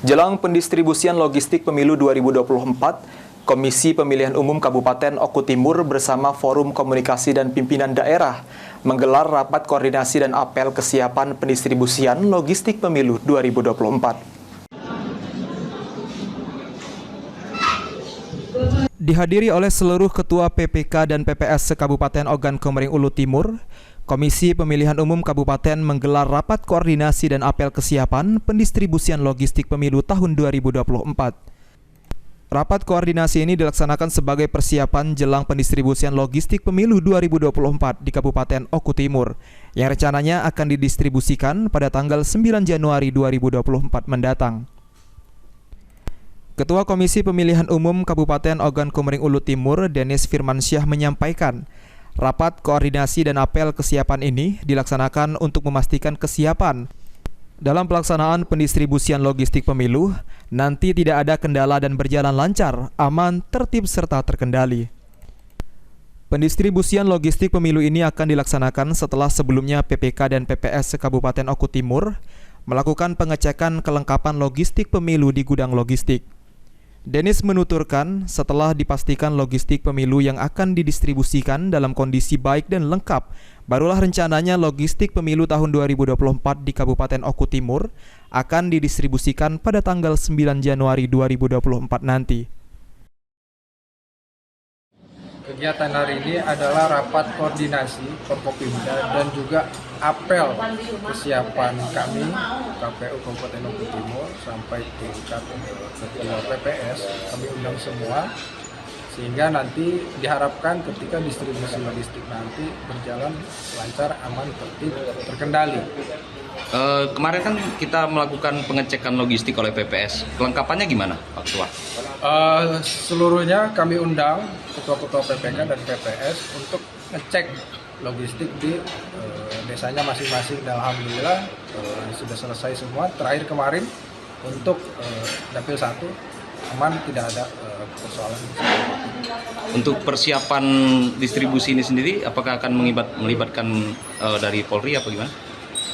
Jelang pendistribusian logistik pemilu 2024, Komisi Pemilihan Umum Kabupaten Oku Timur bersama Forum Komunikasi dan Pimpinan Daerah menggelar rapat koordinasi dan apel kesiapan pendistribusian logistik pemilu 2024. Dihadiri oleh seluruh Ketua PPK dan PPS se-Kabupaten Ogan Komering Ulu Timur, Komisi Pemilihan Umum Kabupaten menggelar rapat koordinasi dan apel kesiapan pendistribusian logistik pemilu tahun 2024. Rapat koordinasi ini dilaksanakan sebagai persiapan jelang pendistribusian logistik pemilu 2024 di Kabupaten Oku Timur, yang rencananya akan didistribusikan pada tanggal 9 Januari 2024 mendatang. Ketua Komisi Pemilihan Umum Kabupaten Ogan Komering Ulu Timur, Denis Firmansyah menyampaikan, rapat koordinasi dan apel kesiapan ini dilaksanakan untuk memastikan kesiapan dalam pelaksanaan pendistribusian logistik pemilu, nanti tidak ada kendala dan berjalan lancar, aman, tertib, serta terkendali. Pendistribusian logistik pemilu ini akan dilaksanakan setelah sebelumnya PPK dan PPS se-Kabupaten Oku Timur melakukan pengecekan kelengkapan logistik pemilu di gudang logistik. Denis menuturkan, setelah dipastikan logistik pemilu yang akan didistribusikan dalam kondisi baik dan lengkap, barulah rencananya logistik pemilu tahun 2024 di Kabupaten Oku Timur akan didistribusikan pada tanggal 9 Januari 2024 nanti. Kegiatan hari ini adalah rapat koordinasi Forkopimda dan juga apel kesiapan kami KPU Kabupaten Oku Timur sampai tingkat ketua PPS, kami undang semua sehingga nanti diharapkan ketika distribusi logistik nanti berjalan lancar, aman, tertib, terkendali. Kemarin kan kita melakukan pengecekan logistik oleh PPS. Kelengkapannya gimana, Pak Ketua? Seluruhnya kami undang ketua-ketua PPK dan PPS untuk ngecek logistik di desanya masing-masing. Dan alhamdulillah sudah selesai semua. Terakhir kemarin untuk dapil 1 aman, tidak ada persoalan. Untuk persiapan distribusi ini sendiri, apakah akan melibatkan dari Polri apa gimana?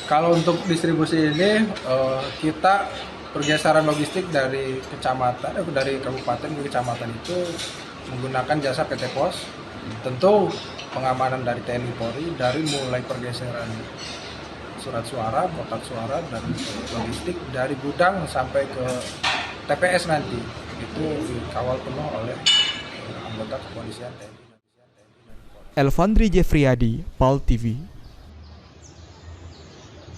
Kalau untuk distribusi ini kita pergeseran logistik dari kecamatan, dari kabupaten ke kecamatan itu menggunakan jasa PT Pos. Tentu pengamanan dari TNI Polri dari mulai pergeseran surat suara, kotak suara, dan logistik dari gudang sampai ke TPS nanti itu dikawal penuh oleh anggota kepolisian TNI. Elvandri Jeffriyadi, PAL TV.